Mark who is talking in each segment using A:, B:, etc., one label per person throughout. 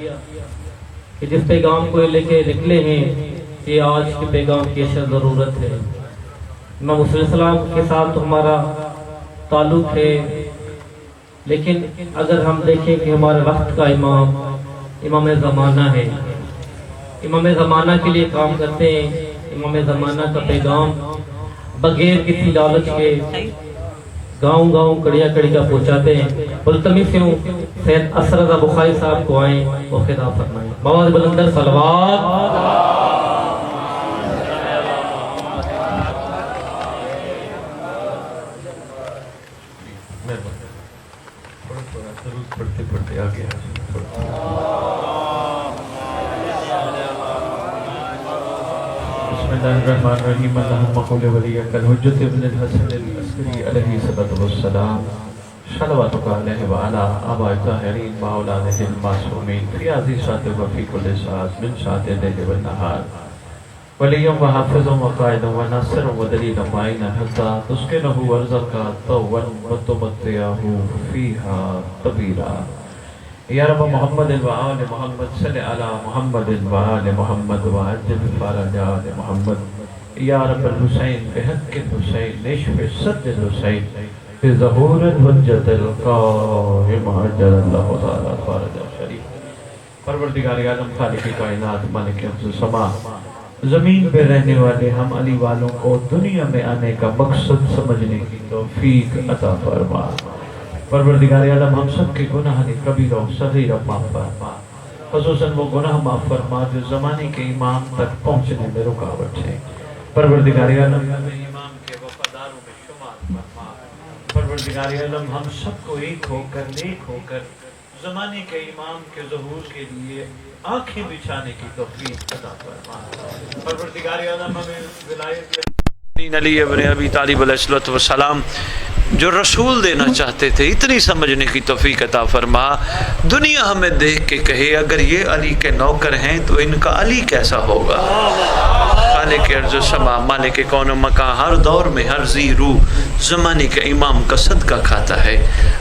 A: کہ جس پیغام کو لے کے نکلے ہیں یہ آج کے پیغام کی اشد ضرورت ہے۔ امام حسین السلام کے ساتھ ہمارا تعلق ہے، لیکن اگر ہم دیکھیں کہ ہمارے وقت کا امام زمانہ ہے، امام زمانہ کے لیے کام کرتے ہیں، امام زمانہ کا پیغام بغیر کسی لالچ کے گاؤں گاؤں کڑیا کڑیا پہنچاتے ہیں۔ ملتمس ہوں سید اسرد بخاری صاحب کو آئیں وہ خطاب فرمائیں۔ بآواز بلندر صلوات۔
B: پڑھتے پڑھتے آگے بسم اللہ الرحمن الرحیم۔ اللہم قل ولیک الحجۃ ابن الحسن العسکری علیہ الصلوۃ والسلام، صلواتک علیہ وعلی آبائہ الطاہرین واولادہ المعصومین، فی هذه الساعة وفی کل ساعة من ساعات الليل والنہار، ولیا وحافظا وقائدا وناصرا ودلیلا معینا حتی تسکنہ ارضک طوعا وتمتعہ فیہا طویلا۔ یا رب محمد وآل محمد صلی علی محمد وآل محمد وعجل فرج آل محمد۔ یا رب الحسین بحق الحسین نشف صد الحسین بظہور الحجت القائم عجل اللہ تعالی فرج شریف۔ پروردگار عالم، خالق کائنات، مالک ارض و سما، زمین پہ رہنے والے ہم علی والوں کو دنیا میں آنے کا مقصد سمجھنے کی توفیق عطا فرما۔ پروردگار عالم، ہم سب کے گناہ کبیرہ و صغیرہ معاف فرما، خصوصاً وہ گناہ معاف فرما جو زمانے کے امام تک پہنچنے میں رکاوٹ ہے۔ پروردگار عالم، امام کے وفاداروں میں شمار فرما۔ پروردگار عالم، ہم سب کو ایک ہو کر نیک ہو کر زمانے کے امام کے ظہور کے لیے آنکھیں بچھانے کی توفیق عطا فرما۔ پروردگار عالم، ہمیں ولایت علی ابن ابی طالب علیہ السلام جو رسول دینا چاہتے تھے اتنی سمجھنے کی توفیق عطا فرما۔ دنیا ہمیں دیکھ کے کہے اگر یہ علی کے نوکر ہیں تو ان کا علی کیسا ہوگا۔ خالق ارض و سما، مالک کون و مکان، ہر دور میں ہر ذی روح زمانے کے امام کا صدقہ کھاتا ہے۔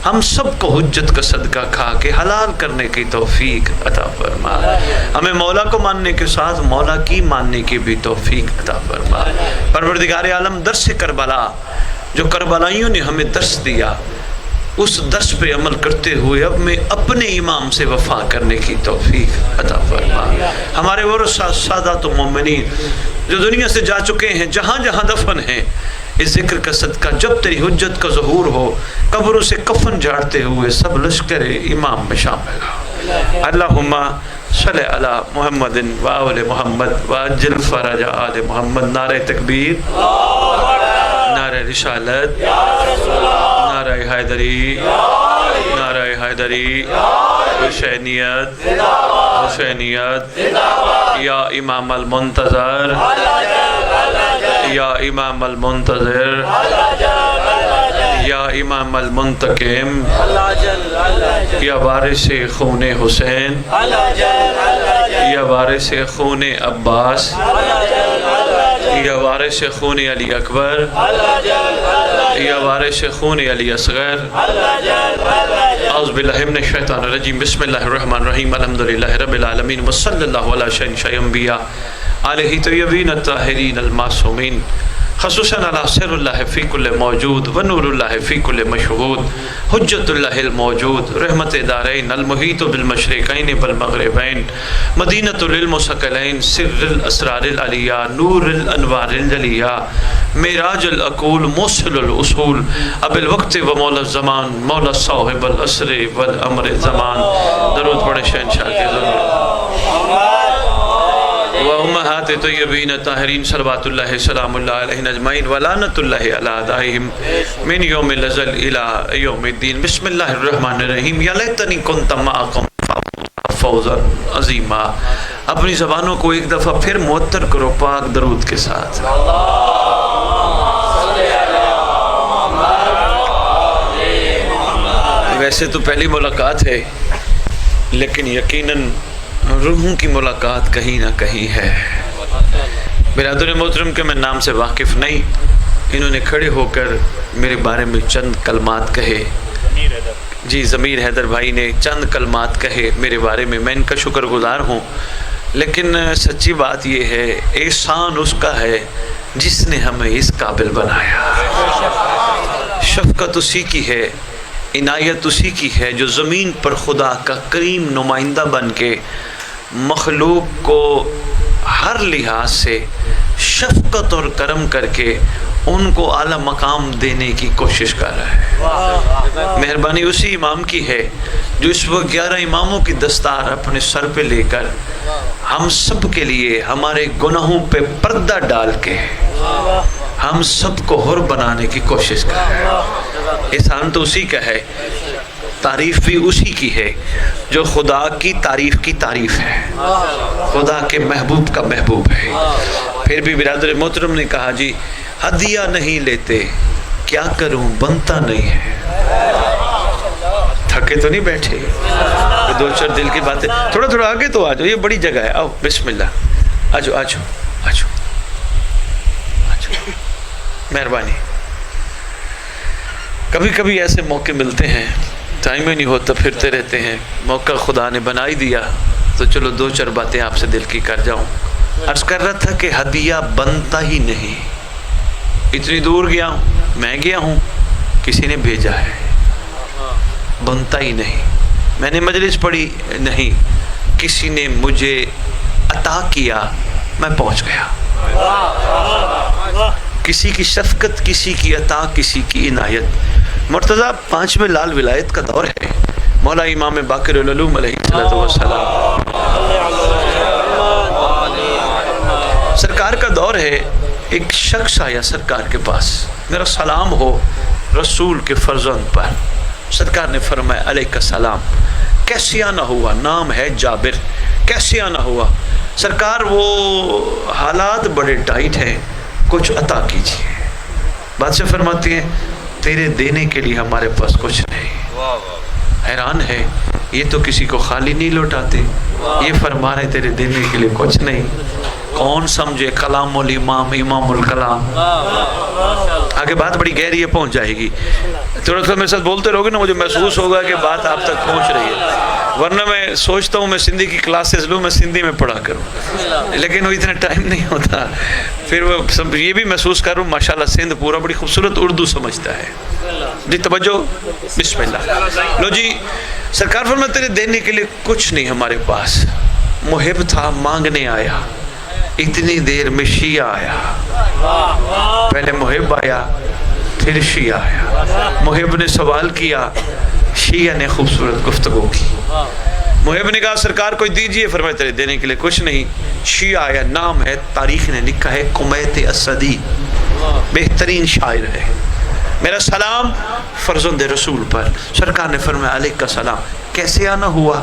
B: ہم سب کو حجت کا صدقہ کھا کے حلال کرنے کی توفیق عطا فرما۔ ہمیں مولا کو ماننے کے ساتھ مولا کی ماننے کی بھی توفیق عطا فرما۔ پروردگار عالم، درس کربلا جو کربلائیوں نے ہمیں درس دیا، اس درس پہ عمل کرتے ہوئے اب میں اپنے امام سے وفا کرنے کی توفیق عطا فرما۔ ہمارے ورثہ سادات و مومنین جو دنیا سے جا چکے ہیں، جہاں جہاں دفن ہیں، اس ذکر کا صدقہ جب تیری حجت کا ظہور ہو قبروں سے کفن جھاڑتے ہوئے سب لشکر امام میں شامل ہو۔ اللہم صلی علی محمد وآل محمد وعجل فرج آل محمد۔ نعرہ تکبیر، نعرہ رسالت، نعرہ حیدری، نعرہ حیدری، حسینیت، حسینیت، یا امام المنتظر، یا امام المنتظر، یا امام المنتقم، یا وارث خون حسین، یا وارث خون عباس، یا وارث خون علی اکبر، یا وارث خون علی اصغر۔ اعوذ باللہ من الشیطان الرجیم، بسم اللہ الرحمن الرحیم، الحمدللہ رب العالمین، وصلی اللہ علی شہنشاہ انبیاء علیہ طیبین الطاہرین المعصومین، خصوصاً علی سر اللہ فی کل موجود و نور اللہ فی کل مشہود، حجت اللہ الموجود، رحمت دارین، المحیط بالمشرقین والمغربین، مدینۃ للمثقلین، سر الاسرار العلیہ، نور الانوار الجلیہ، معراج العقول، موصل الاصول، اب الوقت و مولا الزمان، مولا صاحب العصر والامر الزمان۔ درود پڑھے شہنشاہ کے ضرور۔ وأمہات طیبین طاہرین صلوات اللہ سلام اللہ علیہ اجمعین ولعنت اللہ علی اعدائہم من یوم الازل الی یوم الدین۔ بسم اللہ الرحمن الرحیم، یا لیتنی کنت معکم فوزا عظیما۔ اپنی زبانوں کو ایک دفعہ پھر معطر کرو پاک درود کے ساتھ۔ ویسے تو پہلی ملاقات ہے، لیکن یقیناً روحوں کی ملاقات کہیں نہ کہیں ہے۔ برادر محترم کے میں نام سے واقف نہیں، انہوں نے کھڑے ہو کر میرے بارے میں چند کلمات کہے۔
C: جی ضمیر حیدر بھائی نے چند کلمات کہے میرے بارے میں، میں ان کا شکر گزار ہوں، لیکن سچی بات یہ ہے احسان اس کا ہے جس نے ہمیں اس قابل بنایا، شفقت اسی کی ہے، عنایت اسی کی ہے جو زمین پر خدا کا کریم نمائندہ بن کے مخلوق کو ہر لحاظ سے شفقت اور کرم کر کے ان کو اعلیٰ مقام دینے کی کوشش کر رہا ہے۔ مہربانی اسی امام کی ہے جو اس وقت 11 اماموں کی دستار اپنے سر پہ لے کر ہم سب کے لیے ہمارے گناہوں پہ پردہ ڈال کے ہم سب کو حر بنانے کی کوشش کر رہا ہے۔ احسان تو اسی کا ہے، تعریف بھی اسی کی ہے جو خدا کی تعریف ہے، خدا کے محبوب کا محبوب ہے۔ پھر بھی برادر محترم نے کہا جی ہدیہ نہیں لیتے، کیا کروں بنتا نہیں ہے۔ تھکے تو نہیں بیٹھے، دو چار دل کی باتیں، تھوڑا آگے تو آ جاؤ، یہ بڑی جگہ ہے، آؤ بسم اللہ، آ جاؤ مہربانی۔ کبھی کبھی ایسے موقع ملتے ہیں، ٹائم ہی نہیں ہوتا، پھرتے رہتے ہیں، موقع خدا نے بنا ہی دیا تو چلو دو چار باتیں آپ سے دل کی کر جاؤں۔ عرض کر رہا تھا کہ ہدیہ بنتا ہی نہیں، اتنی دور گیا ہوں، میں گیا ہوں، کسی نے بھیجا ہے، بنتا ہی نہیں، میں نے مجلس پڑھی نہیں، کسی نے مجھے عطا کیا، میں پہنچ گیا۔ کسی کی شفقت، کسی کی عطا، کسی کی عنایت۔ مرتضیٰ 5ویں لال ولایت کا دور ہے، مولا امام باقر العلوم علیہ السلام سرکار کا دور ہے۔ ایک شخص آیا سرکار کے پاس، میرا سلام ہو رسول کے فرزند پر۔ سرکار نے فرمایا علیہ السلام، کیسے آنا ہوا؟ نام ہے جابر، کیسے آنا ہوا؟ سرکار وہ حالات بڑے ٹائٹ ہیں، کچھ عطا کیجیے۔ بادشاہ فرماتے ہیں تیرے دینے کے لیے ہمارے پاس کچھ نہیں۔ حیران ہے، یہ تو کسی کو خالی نہیں لوٹاتے، یہ فرما رہے تیرے دینے کے لیے کچھ نہیں۔ کون سمجھے کلام الامام، امام الکلام۔ آگے بات بڑی گہری ہے، پہنچ جائے گی، تھوڑا میرے ساتھ بولتے رہو گے نا، مجھے محسوس ہوگا کہ بات آپ تک پہنچ رہی ہے، ورنہ میں سوچتا ہوں میں سندھی کی کلاسز لوں، میں سندھی میں پڑھا کروں، لیکن وہ اتنا ٹائم نہیں ہوتا۔ پھر وہ یہ بھی محسوس کروں ماشاءاللہ سندھ پورا بڑی خوبصورت اردو سمجھتا ہے۔ جی توجہ، بسم اللہ۔ لو جی، سرکار فرماتے تیرے دینے کے لیے کچھ نہیں ہمارے پاس۔ محب تھا، مانگنے آیا، اتنی دیر میں شیعہ آیا، پہلے محب آیا پھر شیعہ آیا۔ محب نے سوال کیا، شیعہ نے خوبصورت گفتگو کی۔ محب نے کہا سرکار کوئی دیجئے، فرمایا تیرے دینے کے لیے کچھ نہیں۔ شیعہ آیا، نام ہے، تاریخ نے لکھا ہے کمیت اسدی، بہترین شاعر ہے۔ میرا سلام فرزند رسول پر۔ سرکار نے فرمایا علیہ السلام، کیسے آنا ہوا؟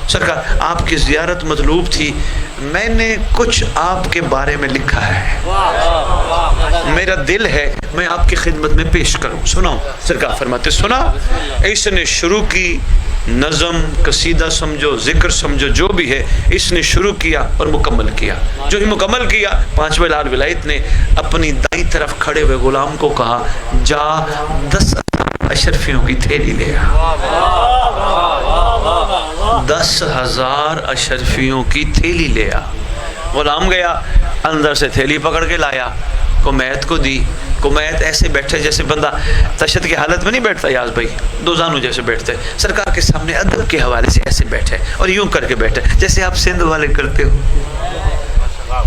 C: سرکار آپ کی زیارت مطلوب تھی، میں نے کچھ آپ کے بارے میں لکھا ہے، میرا دل ہے میں آپ کی خدمت میں پیش کروں، سناؤ۔ سرکار فرماتے سنا۔ اس نے شروع کی، نظم، قصیدہ سمجھو، ذکر سمجھو، جو بھی ہے اس نے شروع کیا اور مکمل کیا۔ جو ہی مکمل کیا، 5ویں لال ولایت نے اپنی دائیں طرف کھڑے ہوئے غلام کو کہا جا 10 اشرفیوں کی تھیلی لے آ۔ 10,000 اشرفیوں کی تھیلی لے آ۔ غلام گیا، اندر سے تھیلی پکڑ کے لایا، کمیت کو دی۔ کمیت ایسے بیٹھے جیسے بندہ تشدد کی حالت میں نہیں بیٹھتا، یاز بھائی دو زانو جیسے بیٹھتے، سرکار کے سامنے ادب کے حوالے سے ایسے بیٹھے اور یوں کر کے بیٹھے جیسے آپ سندھ والے کرتے ہو۔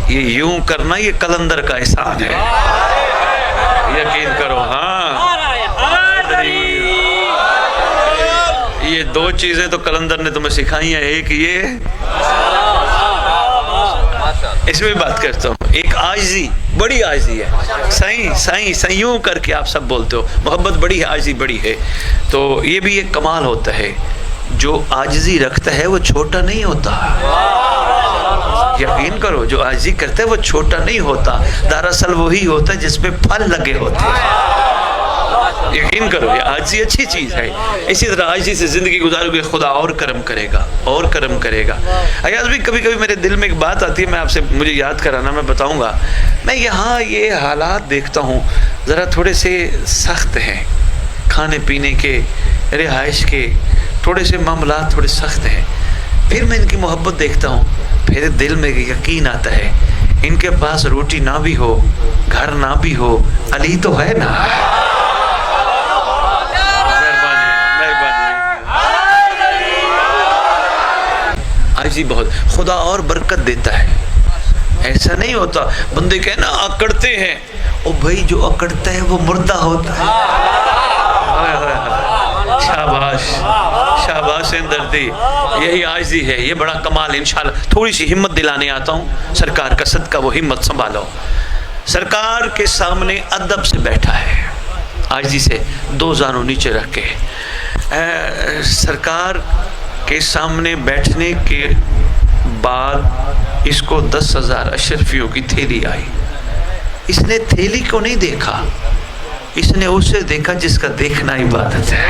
C: یہ یوں کرنا یہ قلندر کا احسان ہے، یقین کرو۔ ہاں یہ دو چیزیں تو قلندر نے تمہیں سکھائی ہیں، ایک یہ، اس میں بات کرتا ہوں، ایک عاجزی، بڑی عاجزی ہے، سائیں سائیں سائیوں کر کے آپ سب بولتے ہو، محبت بڑی ہے، عاجزی بڑی ہے۔ تو یہ بھی ایک کمال ہوتا ہے، جو عاجزی رکھتا ہے وہ چھوٹا نہیں ہوتا، یقین کرو، جو عاجزی کرتا ہے وہ چھوٹا نہیں ہوتا، دراصل وہی ہوتا ہے جس پہ پھل لگے ہوتے ہیں، یقین کرو، یہ عاجزی اچھی چیز ہے۔ اسی طرح عاجزی سے زندگی گزارو گے، خدا اور کرم کرے گا، اور کرم کرے گا۔ ایاز بھی کبھی کبھی میرے دل میں ایک بات آتی ہے، میں آپ سے مجھے یاد کرانا، میں بتاؤں گا، میں یہاں یہ حالات دیکھتا ہوں ذرا تھوڑے سے سخت ہیں، کھانے پینے کے، رہائش کے تھوڑے سے معاملات تھوڑے سخت ہیں، پھر میں ان کی محبت دیکھتا ہوں، پھر دل میں یقین آتا ہے ان کے پاس روٹی نہ بھی ہو، گھر نہ بھی ہو، علی تو ہے نا۔ آجی بہت خدا اور برکت دیتا ہے، ایسا نہیں ہوتا بندے کہنا اکڑتے ہیں، او بھائی جو اکڑتا ہے وہ مردہ ہوتا ہے۔ شاباش شاباش اندردی، یہی عاجزی ہے، یہ بڑا کمال۔ انشاءاللہ تھوڑی سی ہمت دلانے آتا ہوں، سرکار کا صدقہ وہ ہمت سنبھالو۔ سرکار کے سامنے ادب سے بیٹھا ہے، عاجزی سے دو زانوں نیچے رکھ کے۔ سرکار کے سامنے بیٹھنے کے بعد اس کو 10,000 اشرفیوں کی تھیلی آئی۔ اس نے تھیلی کو نہیں دیکھا، اس نے اسے دیکھا جس کا دیکھنا عبادت ہے۔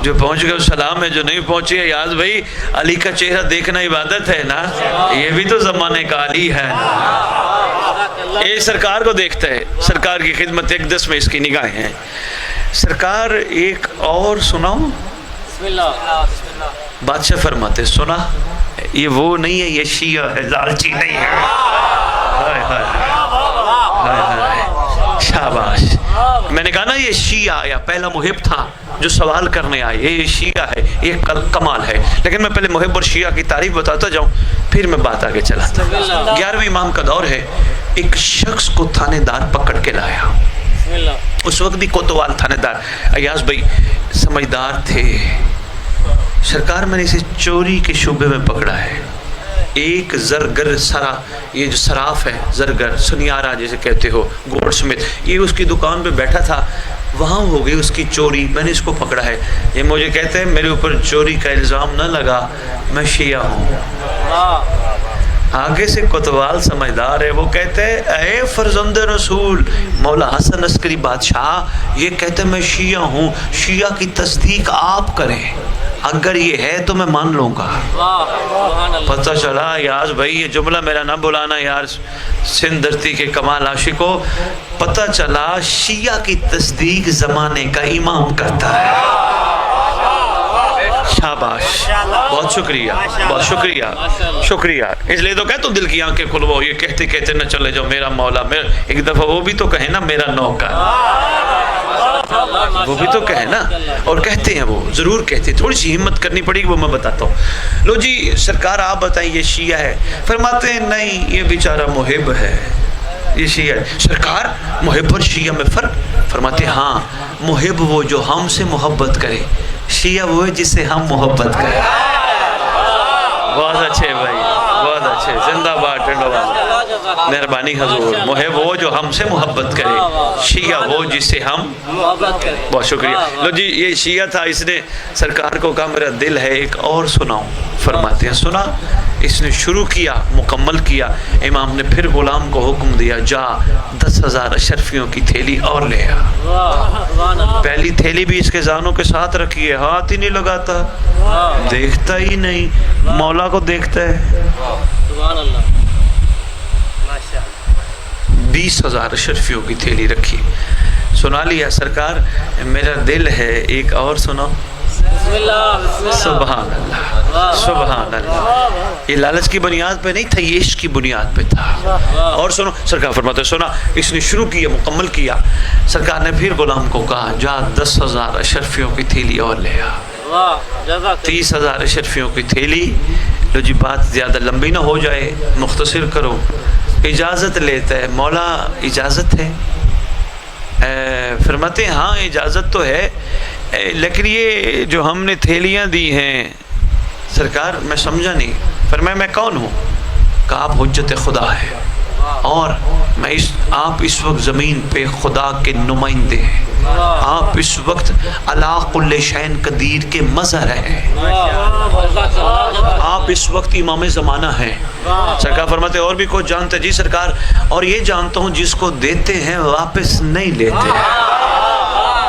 C: جو پہنچ گئے سلام ہے، جو نہیں پہنچی ہے یاد بھائی علی کا چہرہ دیکھنا عبادت ہے نا، یہ بھی تو زمانے کا علی ہے نا۔ یہ سرکار کو دیکھتا ہے، سرکار کی خدمت اقدس میں اس کی نگاہیں ہیں۔ سرکار ایک اور سناؤں؟ بادشاہ فرماتے سنا، یہ وہ نہیں ہے، یہ شیعہ ہے، لالچی نہیں ہے۔ ہائے ہائے ہائے ہائے، شاباش۔ میں نے کہا نا یہ شیعہ یا پہلا محب تھا جو سوال کرنے آئے، یہ شیعہ ہے، یہ کمال ہے۔ لیکن میں پہلے محب اور شیعہ کی تعریف بتاتا جاؤں، پھر میں بات آگے چلاتا ہوں۔ 11ویں امام کا دور ہے، ایک شخص کو تھانے دار پکڑ کے لایا۔ اس وقت بھی کوتوال تھانے دار ایاز بھائی سمجھدار تھے۔ سرکار میں نے اسے چوری کے شعبے میں پکڑا ہے۔ ایک زرگر سرا، یہ جو صراف ہے، زرگر سنیارا جیسے کہتے ہو، گولڈ سمتھ، یہ اس کی دکان پہ بیٹھا تھا، وہاں ہو گئی اس کی چوری، میں نے اس کو پکڑا ہے۔ یہ مجھے کہتے ہیں میرے اوپر چوری کا الزام نہ لگا، میں شیعہ ہوں۔ آگے سے کوتوال سمجھدار ہے، وہ کہتے ہیں اے فرزند رسول مولا حسن عسکری بادشاہ، یہ کہتے ہیں میں شیعہ ہوں، شیعہ کی تصدیق آپ کریں، اگر یہ ہے تو میں مان لوں گا۔ پتہ چلا یار بھائی، یہ جملہ میرا نہ بلانا یار، سندھ دھرتی کے کمال عاشقوں، پتہ چلا شیعہ کی تصدیق زمانے کا امام کرتا ہے۔ شاباش، بہت شکریہ، بہت شکریہ، شکریہ۔ اس لیے تو کہتا ہوں دل کی آنکھیں کھلواؤ، یہ کہتے کہتے نہ چلے جاؤ میرا مولا، ایک دفعہ وہ بھی تو کہے نا میرا نوکر، وہ بھی تو کہے نا، اور کہتے ہیں، وہ ضرور کہتے ہیں، تھوڑی سی ہمت کرنی پڑے گی، وہ میں بتاتا ہوں۔ لو جی سرکار آپ بتائیں یہ شیعہ ہے؟ فرماتے ہیں نہیں، یہ بیچارہ محب ہے، یہ شیعہ ہے۔ سرکار محب اور شیعہ میں فرق؟ فرماتے ہیں ہاں، محب وہ جو ہم سے محبت کرے، شیعہ وہ ہے جس سے ہم محبت کریں۔ بہت اچھے بھائی، بہت اچھے، زندہ باد ٹنڈو والا، مہربانی حضور۔ محب وہ جو ہم سے محبت کرے، شیعہ وہ جس سے ہم محبت کریں۔ بہت شکریہ۔ لو جی یہ شیعہ تھا، اس نے سرکار کو کہا میرا دل ہے ایک اور سناؤں۔ فرماتے ہیں سنا۔ اس نے شروع کیا، مکمل کیا، امام نے پھر غلام کو حکم دیا جا 10,000 اشرفیوں کی تھیلی اور لے آ۔ پہلی تھیلی بھی اس کے زانوں کے ساتھ رکھی ہے، ہاتھ ہی نہیں لگاتا، دیکھتا ہی نہیں، مولا کو دیکھتا ہے۔ 20,000 اشرفیوں کی تھیلی رکھی، سنا لیا سرکار میرا دل ہے ایک اور سناؤ۔ سبحان اللہ، سبحان اللہ۔ یہ لالچ کی بنیاد پہ نہیں تھا، یہ عشق کی بنیاد پہ تھا۔ اور سنو، سرکار فرماتے سنا، اس نے شروع کیا، مکمل کیا، سرکار نے پھر غلام کو کہا جا 10,000 اشرفیوں کی تھیلی اور لے آ۔ 30,000 اشرفیوں کی تھیلی۔ لو جی بات زیادہ لمبی نہ ہو جائے، مختصر کرو۔ اجازت لیتا ہے، مولا اجازت ہے؟ فرماتے ہیں ہاں اجازت تو ہے، لیکن یہ جو ہم نے تھیلیاں دی ہیں سرکار میں سمجھا نہیں۔ فرمایا میں کون ہوں؟ کہا آپ حجت خدا ہے، اور میں آپ اس وقت زمین پہ خدا کے نمائندے ہیں، آپ اس وقت علی کل شیء قدیر کے مظہر ہیں، آپ اس وقت امام زمانہ ہیں۔ سرکار فرماتے اور بھی کچھ جانتے؟ جی سرکار، اور یہ جانتا ہوں جس کو دیتے ہیں واپس نہیں لیتے۔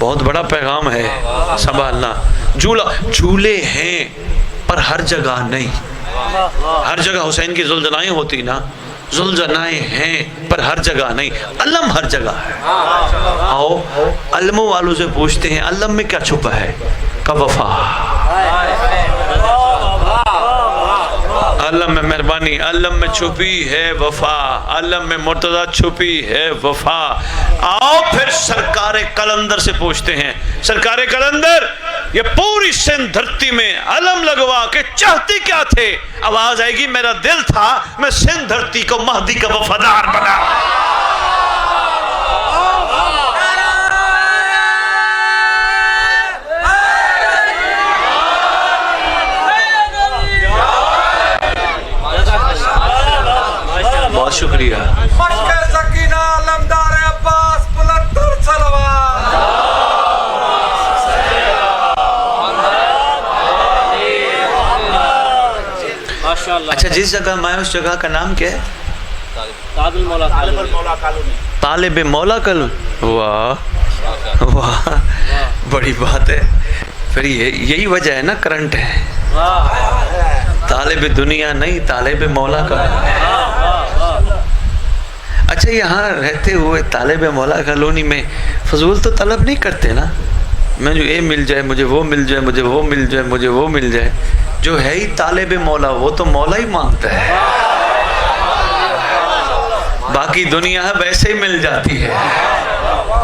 C: بہت بڑا پیغام ہے، سنبھالنا. جھولے ہیں پر ہر جگہ نہیں. ہر جگہ حسین کی زلزلائیں ہوتی نا، زلزلائیں ہیں پر ہر جگہ نہیں. علم ہر جگہ ہے. آؤ علموں والوں سے پوچھتے ہیں علم میں کیا چھپا ہے؟ کا وفا. علم میں مہربانی، علم میں چھپی ہے وفا، علم میں مرتضی چھپی ہے وفا. آؤ پھر سرکار قلندر سے پوچھتے ہیں، سرکار قلندر یہ پوری سندھ دھرتی میں علم لگوا کے چاہتی کیا تھے؟ آواز آئے گی میرا دل تھا میں سندھ دھرتی کو مہدی کا وفادار بنا. بہت شکریہ.
D: سکینہ علمدار عباس بلندر صلوات.
C: اچھا جس جگہ میں اس جگہ کا نام کیا ہے؟ طالب مولا کالونی. واہ واہ بڑی بات ہے. پھر یہی وجہ ہے نا کرنٹ ہے. طالب دنیا نہیں، طالب مولا کالونی. اچھا یہاں رہتے ہوئے طالب مولا کالونی میں فضول تو طلب نہیں کرتے نا؟ میں جو یہ مل جائے مجھے، وہ مل جائے مجھے، وہ مل جائے مجھے، وہ مل جائے. جو ہے ہی طالب مولا وہ تو مولا ہی مانگتا ہے. باقی دنیا ہے ویسے ہی مل جاتی ہے.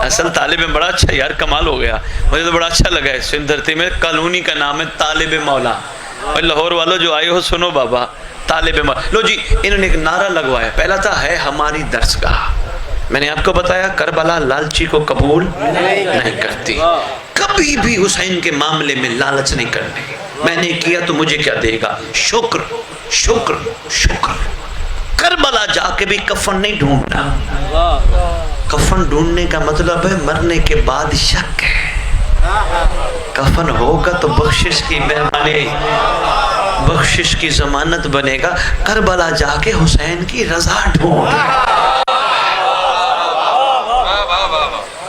C: اصل طالب میں بڑا اچھا یار کمال ہو گیا. مجھے تو بڑا اچھا لگا ہے. سندھ دھرتی میں کالونی کا نام ہے طالب مولا. اور لاہور والوں جو آئے ہو سنو بابا، طالب مولا. لو جی انہوں نے ایک نعرہ لگوایا. پہلا تھا ہے ہماری درسگاہ. میں نے آپ کو بتایا کربلا لالچی کو قبول نہیں کرتی. کبھی بھی حسین کے معاملے میں لالچ نہیں کرنے. میں نے کیا تو مجھے کیا دے گا؟ شکر شکر شکر. کربلا جا کے بھی کفن نہیں ڈھونڈنا. کفن ڈھونڈنے کا مطلب ہے مرنے کے بعد شک ہے. کفن ہوگا تو بخشش کی مہربانی، بخشش کی ضمانت بنے گا. کربلا جا کے حسین کی رضا ڈھونڈ.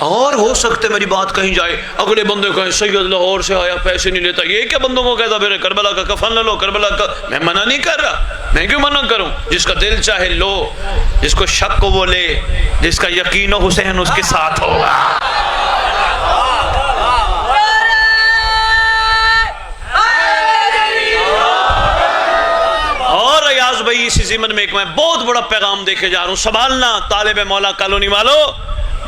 C: اور ہو سکتے میری بات کہیں جائے، اگلے بندے کہیں سید لاہور سے آیا پیسے نہیں لیتا. یہ کیا بندوں کو کہتا پھر کربلا کا کفن لے لو، کربلا کا. میں منع نہیں کر رہا، میں کیوں منع کروں؟ جس کا دل چاہے لو، جس کو شک ہو وہ لے، جس کا یقین ہو حسین اس کے ساتھ ہوگا. اور ریاض بھائی اسی ضمن میں ایک میں بہت بڑا پیغام دے کے جا رہا ہوں. سنبھالنا طالب مولا کالونی والو.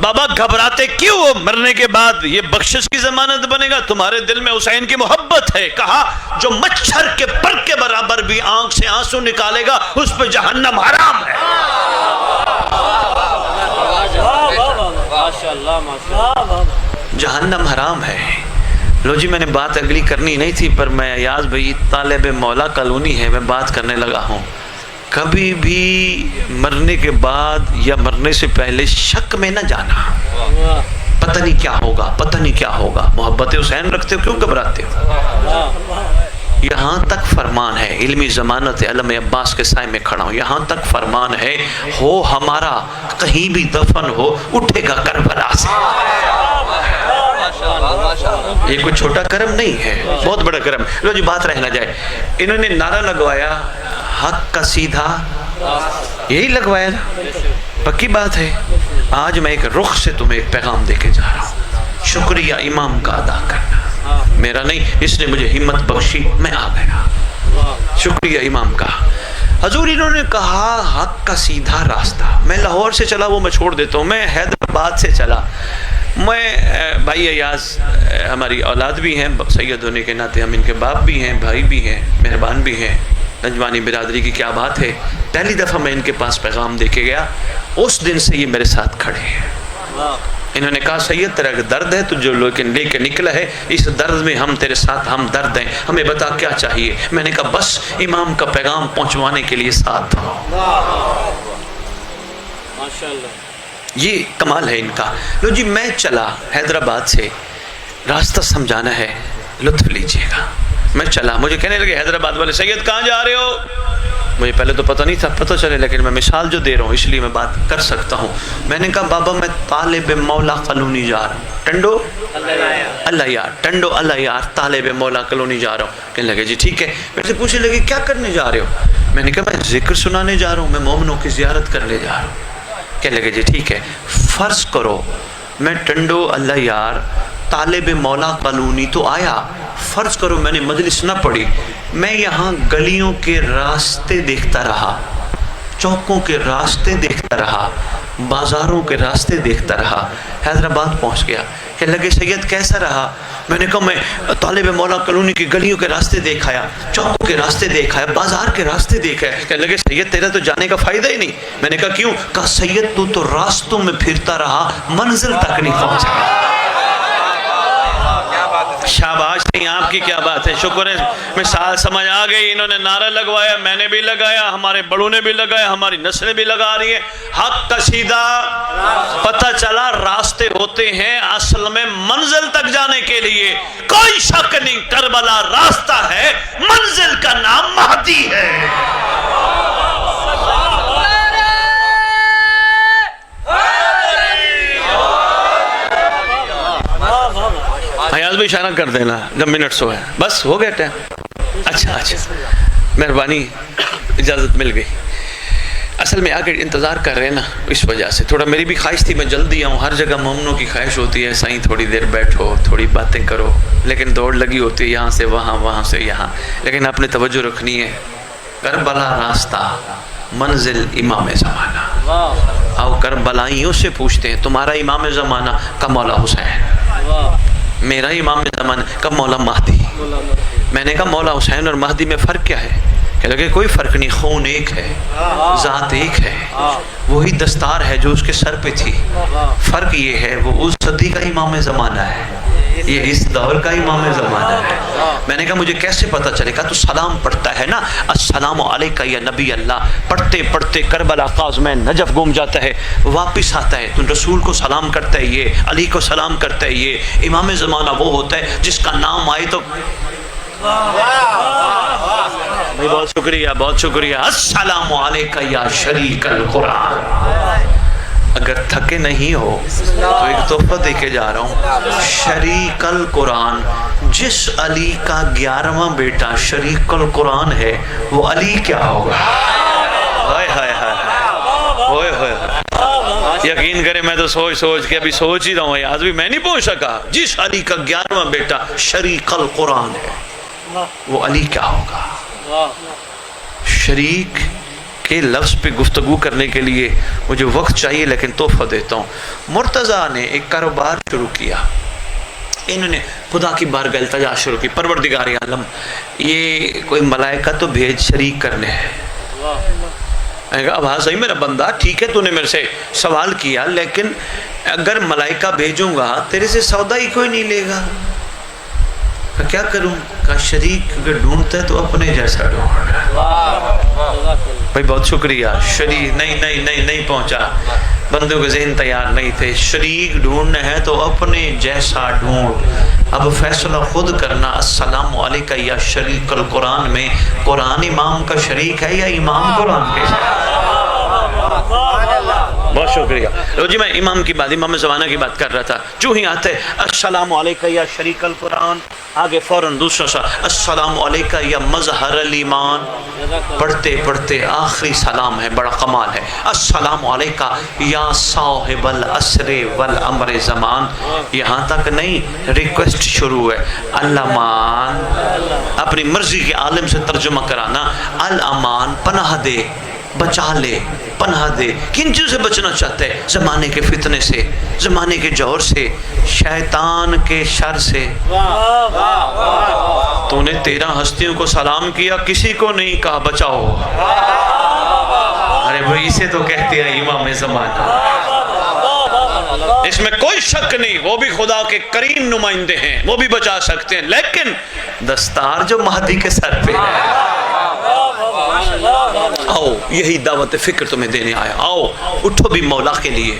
C: بابا گھبراتے کیوں ہو؟ مرنے کے بعد یہ بخشش کی ضمانت بنے گا. تمہارے دل میں حسین کی محبت ہے. کہا جو مچھر کے پر کے برابر بھی آنکھ سے آنسو نکالے گا اس پہ جہنم حرام ہے. جہنم حرام ہے. لو جی میں نے بات اگلی کرنی نہیں تھی پر میں ایاز بھائی طالب مولا کالونی ہے میں بات کرنے لگا ہوں. کبھی بھی مرنے کے بعد یا مرنے سے پہلے شک میں نہ جانا. پتہ نہیں کیا ہوگا، پتہ نہیں کیا ہوگا. محبت حسین رکھتے ہو کیوں گھبراتے ہو؟ یہاں تک فرمان ہے، علمی ضمانت علم عباس کے سائے میں کھڑا ہوں. یہاں تک فرمان ہے ہو ہمارا کہیں بھی دفن ہو اٹھے گا کربلا سے. یہ کوئی چھوٹا کرم نہیں ہے، بہت بڑا کرم. لو جی بات رہ نہ جائے. انہوں نے نعرہ لگوایا حق کا سیدھا، یہی لگوایا نا، پکی بات ہے. آج میں ایک رخ سے تمہیں ایک پیغام دے کے جا رہا ہوں. شکریہ امام کا ادا کرنا، میرا نہیں، اس نے مجھے ہمت بخشی میں آ گیا. شکریہ امام کا. حضور انہوں نے کہا حق کا سیدھا راستہ. میں لاہور سے چلا وہ میں چھوڑ دیتا ہوں. میں حیدرآباد سے چلا. میں بھائی ایاز ہماری اولاد بھی ہیں، سید ہونے کے ناطے ہم ان کے باپ بھی ہیں، بھائی بھی ہیں، مہربان بھی ہیں. نجوانی برادری کی کیا بات ہے. پہلی دفعہ میں ان کے پاس پیغام دے کے گیا، اس دن سے یہ میرے ساتھ کھڑے ہیں. انہوں نے کہا سید تیرا درد ہے تو جو لے کے نکلا ہے اس درد میں ہم تیرے ساتھ ہم درد ہیں، ہمیں بتا کیا چاہیے. میں نے کہا بس امام کا پیغام پہنچوانے کے لیے ساتھ ہو. یہ کمال ہے ان کا. لو جی میں چلا حیدرآباد سے، راستہ سمجھانا ہے لطف لیجئے گا. میں چلا، مجھے کہنے لگے حیدرآباد والے سید کہاں جا رہے ہو؟ مجھے پہلے تو پتہ نہیں تھا، پتہ چلے، لیکن میں مثال جو دے رہا ہوں اس لیے میں بات کر سکتا ہوں. میں نے کہا بابا میں طالب مولا کالونی جا رہا ہوں. ٹنڈو اللہ یار، ٹنڈو اللہ یار، طالب مولا کالونی جا رہا ہوں. کہنے لگے جی ٹھیک ہے. میرے سے پوچھنے لگے کیا کرنے جا رہے ہو؟ میں نے کہا میں ذکر سنانے جا رہا ہوں، میں مومنوں کی زیارت کرنے جا رہا ہوں. کہنے لگے جی ٹھیک ہے، فرض کرو میں ٹنڈو اللہ یار طالب مولا کالونی تو آیا، فرض کرو میں نے مجلس نہ پڑھی، میں یہاں گلیوں کے راستے دیکھتا رہا، چوکوں کے راستے دیکھتا رہا، بازاروں کے راستے دیکھتا رہا، حیدرآباد پہنچ گیا. کہنے لگے سید کیسا رہا؟ میں نے کہا میں طالب مولا کالونی کی گلیوں کے راستے دیکھایا، چوکوں کے راستے دیکھایا، بازار کے راستے دیکھا. کہنے لگے سید تیرا تو جانے کا فائدہ ہی نہیں. میں نے کہا کیوں؟ کہا سید تو راستوں میں پھرتا رہا، منزل تک نہیں پہنچا. شاباش نہیں، آپ کی کیا بات ہے، شکر ہے مثال سمجھ آ گئی. انہوں نے نعرہ لگوایا، میں نے بھی لگایا، ہمارے بڑوں نے بھی لگایا، ہماری نسلیں بھی لگا رہی ہیں. حق کا سیدھا پتہ چلا راستے ہوتے ہیں اصل میں منزل تک جانے کے لیے. کوئی شک نہیں کربلا راستہ ہے، منزل کا نام مہدی ہے. حیاض بھی اشارہ کر دینا جب منٹس ہو ہے، بس ہو گیا ٹائم. اچھا مہربانی، اجازت مل گئی. اصل میں آگے انتظار کر رہے ہیں نا، اس وجہ سے تھوڑا میری بھی خواہش تھی میں جلدی آؤں. ہر جگہ مومنوں کی خواہش ہوتی ہے سائیں تھوڑی دیر بیٹھو، تھوڑی باتیں کرو، لیکن دوڑ لگی ہوتی ہے یہاں سے وہاں، وہاں سے یہاں. لیکن آپ نے توجہ رکھنی ہے، کربلا راستہ، منزل امام زمانہ. آؤ کربلائیوں سے پوچھتے ہیں تمہارا امام زمانہ کا مولا حسین، میرا امام زمانہ کا مولا مہدی. میں نے کہا مولا حسین اور مہدی میں فرق کیا ہے؟ کہ لگے کوئی فرق نہیں، خون ایک ہے، ذات ایک ہے، وہی دستار ہے جو اس کے سر پہ تھی. فرق یہ ہے وہ اس صدی کا امام زمانہ ہے، یہ اس دور کا امام زمانہ ہے. میں نے کہا مجھے کیسے پتہ چلے گا؟ تو سلام پڑھتا ہے نا، السلام علیکہ یا نبی اللہ، پڑھتے پڑھتے کربلا قاز میں نجف گم جاتا ہے، واپس آتا ہے تو رسول کو سلام کرتا ہے، یہ علی کو سلام کرتا ہے. یہ امام زمانہ وہ ہوتا ہے جس کا نام آئے تو بھائی بہت شکریہ، بہت شکریہ. السلام علیکہ یا شریک القرآن. اگر تھکے نہیں ہو تو ایک تحفہ دے کے جا رہا ہوں. شریک القرآن، جس علی کا 11واں بیٹا شریک القرآن ہے وہ علی کیا ہوگا؟ ہائے ہائے ہائے ہوئے. یقین کرے میں تو سوچ کے ابھی سوچ ہی رہا ہوں، آج بھی میں نہیں پہنچ سکا. جس علی کا 11واں بیٹا شریک القرآن ہے وہ علی کیا ہوگا؟ شریک کے لفظ پہ گفتگو کرنے کے لیے مجھے وقت چاہیے، لیکن تحفہ دیتا ہوں. مرتضیٰ نے ایک کاروبار شروع کیا، انہوں نے خدا کی بارگاہ التجا شروع کی، پروردگار عالم یہ کوئی ملائکہ تو بھیج شریک کرنے ہے. میں نے کہا اب ہاں صحیح میرا بندہ، ٹھیک ہے تو نے میرے سے سوال کیا، لیکن اگر ملائکہ بھیجوں گا تیرے سے سودا ہی کوئی نہیں لے گا. کیا کروں؟ کہا شریک اگر ڈھونڈتا ہے تو اپنے جیسا ڈھونڈ. بھائی بہت شکریہ. شریک نہیں پہنچا، بندوں کے ذہن تیار نہیں تھے. شریک ڈھونڈنا ہے تو اپنے جیسا ڈھونڈ. اب فیصلہ خود کرنا. السلام علیکہ یا شریک القرآن میں قرآن امام کا شریک ہے یا امام قرآن کے شریک؟ بہت شکریہ. جی میں امام کی بات، امام زمانہ کی بات کر رہا تھا. جو ہی آتے السلام علیکہ یا شریک القرآن، آگے فوراً دوسرا سا السلام علیکہ یا مظہر الایمان. پڑھتے پڑھتے آخری سلام ہے، بڑا کمال ہے. السلام علیکہ یا صاحب العصر والامر زمان. یہاں تک نہیں، ریکویسٹ شروع ہے. الامان اپنی مرضی کے عالم سے ترجمہ کرانا. الامان پناہ دے، بچا لے، پناہ دے. کن چیز سے بچنا چاہتے ہیں؟ زمانے کے فتنے سے، زمانے کے جور سے، شیطان کے شر سے. تو نے 13 ہستیوں کو سلام کیا، کسی کو نہیں کہا بچاؤ. ارے بھائی اسے تو کہتے ہیں امام زمانہ. اس میں کوئی شک نہیں، وہ بھی خدا کے کریم نمائندے ہیں، وہ بھی بچا سکتے ہیں، لیکن دستار جو مہدی کے سر پہ ہے. آؤ یہی دعوت فکر تمہیں دینے آیا. آؤ اٹھو بھی مولا کے لیے.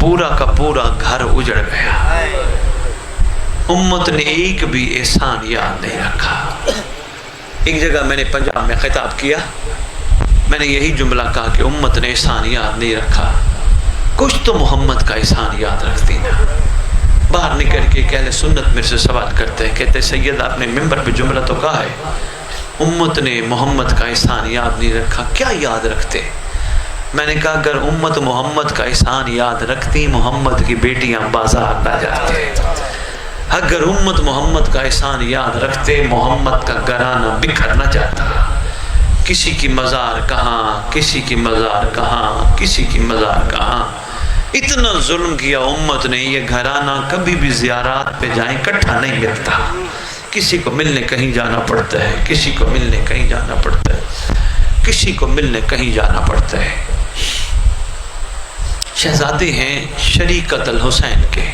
C: پورا کا پورا گھر اجڑ گیا. امت نے ایک بھی احسان یاد نہیں رکھا. ایک جگہ میں نے پنجاب میں خطاب کیا, میں نے یہی جملہ کہا کہ امت نے احسان یاد نہیں رکھا, کچھ تو محمد کا احسان یاد رکھتی نا. باہر نکل کے کہ اہل سنت میرے سے سوال کرتے ہیں, کہتے سید آپ نے ممبر پہ جملہ تو کہا ہے امت نے محمد کا احسان یاد نہیں رکھا, کیا یاد رکھتے؟ میں نے کہا اگر امت محمد کا احسان یاد رکھتی محمد کی بیٹیاں بازار نہ جاتے. اگر امت محمد کا احسان یاد رکھتے محمد کا گھرانہ بکھر نہ جاتا. کسی کی مزار کہاں, کسی کی مزار کہاں, کسی کی مزار کہاں. اتنا ظلم کیا امت نے, یہ گھرانہ کبھی بھی زیارات پہ جائیں کٹھا نہیں ملتا. کسی کو ملنے کہیں جانا پڑتا ہے, کسی کو ملنے کہیں جانا پڑتا ہے, کسی کو ملنے کہیں جانا پڑتا ہے. شہزادے ہیں شریکت الحسین کے,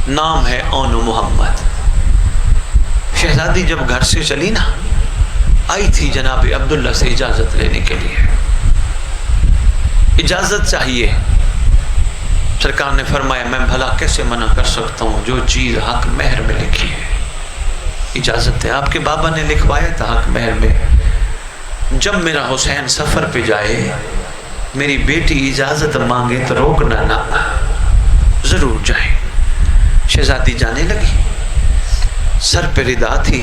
C: نام ہے اون محمد. شہزادی جب گھر سے چلی نا, آئی تھی جناب عبداللہ سے اجازت لینے کے لیے, اجازت چاہیے. سرکار نے فرمایا میں بھلا کیسے منع کر سکتا ہوں, جو چیز حق مہر میں لکھی ہے. اجازت ہے, آپ کے بابا نے لکھوایا تھا حق مہر میں, جب میرا حسین سفر پہ جائے میری بیٹی اجازت مانگے تو روکنا نہ, ضرور جائیں. شہزادی جانے لگی, سر پہ ردا تھی.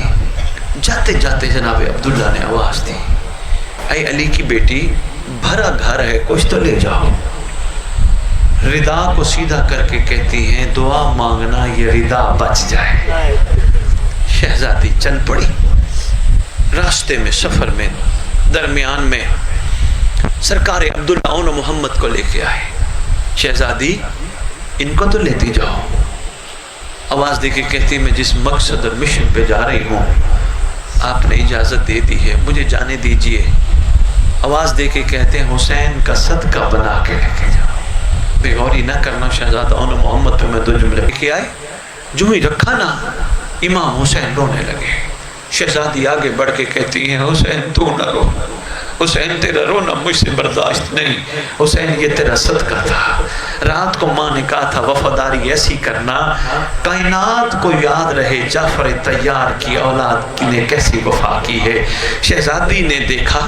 C: جاتے جاتے جناب عبداللہ نے آواز دی, اے علی کی بیٹی بھرا گھر ہے, کچھ تو لے جاؤ. ردا کو سیدھا کر کے کہتی ہیں دعا مانگنا یہ ردا بچ جائے. شہزادی چل پڑی. راستے میں سفر میں درمیان میں سرکار عبداللہ اون محمد کو لے کے آئے. شہزادی ان کو تو لیتی جاؤ. آواز دے کے کہتی میں جس مقصد اور مشن پہ جا رہی ہوں آپ نے اجازت دے دی ہے, مجھے جانے دیجئے. آواز دے کے کہتے ہیں حسین کا صدقہ بنا کے لے کے جاؤ. بے غوری نہ کرنا شہزادہ اون محمد پہ میں دو جملے لے کے آئے. جو ہی رکھا نا امام حسین رونے لگے. شہزادی آگے بڑھ کے کہتی ہیں حسین تو نہ رو, حسین تیرا رونا مجھ سے برداشت نہیں, حسین یہ تیرا صدقہ تھا. رات کو ماں نے کہا تھا وفاداری ایسی کرنا کائنات کو یاد رہے جعفر طیار کی اولاد نے کیسی وفا کی ہے. شہزادی نے دیکھا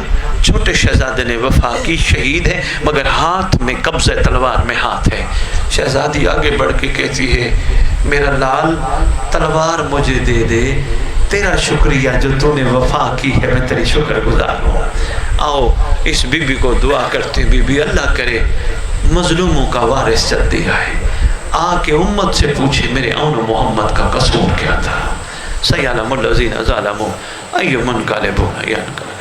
C: چھوٹے شہزادے نے وفا کی, شہید ہے مگر ہاتھ میں قبضہ تلوار میں ہاتھ ہے. شہزادی آگے بڑھ کے کہتی ہے میرا لال تلوار مجھے دے دے, تیرا شکریہ جو تو نے وفا کی ہے میں تیری شکر گزار ہوں. آؤ اس بی بی کو دعا کرتے, بی بی اللہ کرے مظلوموں کا وارث جلدی آئے, آ کے امت سے پوچھے میرے اون محمد کا قصور کیا تھا. سیعلم الذین ظلموا ای منقلب ینقلبون.